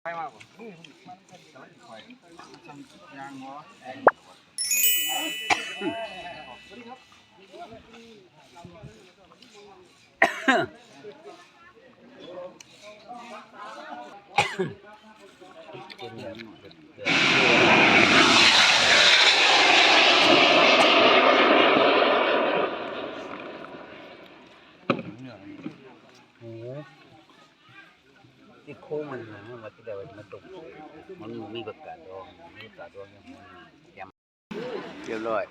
ไปมาบ่ยางหัวที่โค้งมันมาที่เดียวมันตกมันมีประกาศดองมีประกาศดองยังเรียบร้อย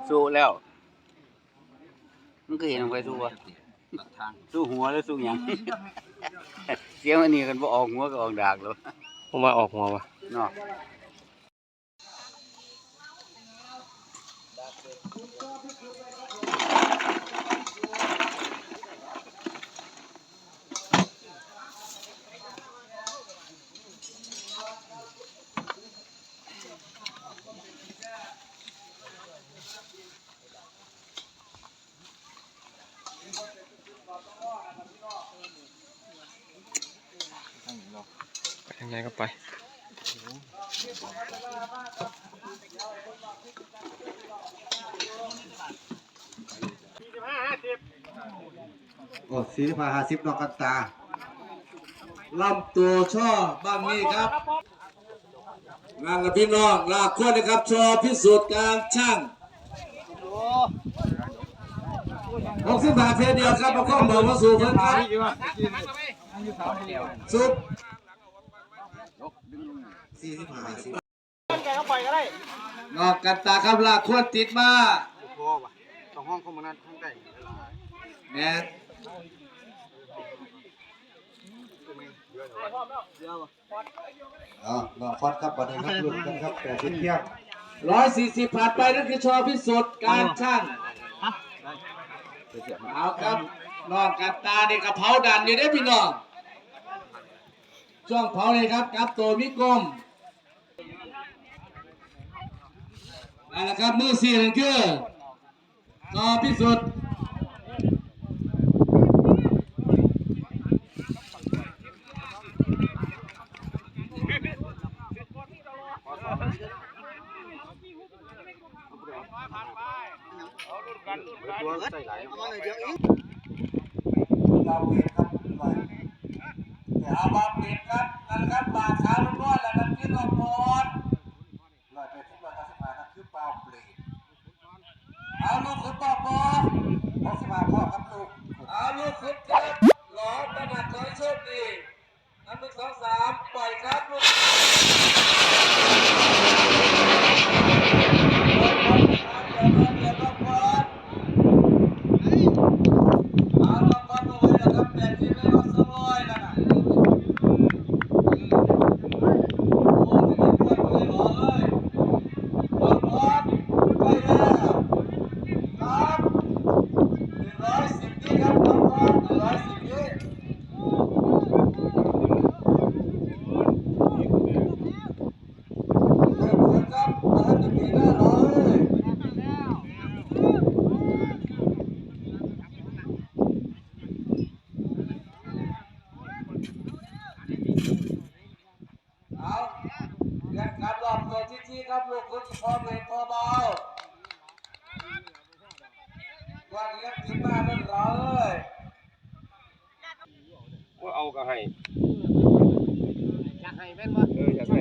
สู้แล้วมันก็เห็นลงไปสู้วะสู้หัวแล้วสู้ยังเสียงอันนี้กันบ่ออกหัวก็ออกดากแล้วผมว่าออกหัววะเนาะไปทางไหนก็ไปโอ้45-50นอกกันตาลำตัวช่อบ้างนี่ครับงานกับพี่น้องลาควรนะครับชอพิสูจน์การช่าง60 บาทเดียวครับมาข้อมบอกมาสู่เพื่อนครับสุด45-50นอกกันตาครับลาควรติดมาต้องห้องคอมมานด์ข้างใต้แน่ลองฟอดครับประเด็นครับลุ้นกันครับ80เที่ยง140ผ่านไปนั่นคือชอพิสูจน์การช่างเอาครับนอกกันตาเด็กกระเพราดันอยู่ได้พี่น้องช่วงเผาเลยครับกับตัวมิกรมนั่นแหละครับมือ4นั่นคือชอพิสูจน์ตัวใส่ไหลเอามาหน่อยเดียวอีกเราเปลี่ยนครับแต่เอามาเปลี่ยนครับนั่นครับบาขาลูกน้อยแล้วนั่นคือตัวบอล180-195ครับคือเปล่าเปลี่ยนเอาลูกขึ้นต่อบอล65ข้อครับลูกเอาลูกขึ้นครับหลอตระหนักขอให้โชคดี1 2 3ปล่อยครับลูกครับรอบตัวที่ครับลูกคุณพอเบรกพอเบาวันนี้กินมาเรียบร้อยว่าเอาก็ให้อยากให้แม่นบ่อยากให้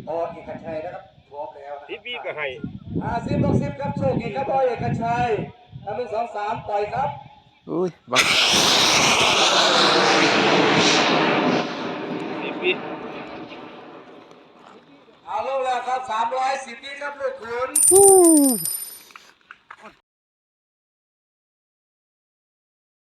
โอ้เอกชัยนะครับพร้อมแล้วทิปปี้ก็ให้50-60ครับโชคดีครับโอ้เอกชัย1 2 3ปล่อยครับอุ้ยบังทิปปี้เอาลูกแล้วครับ310นี่ครับลูกขุน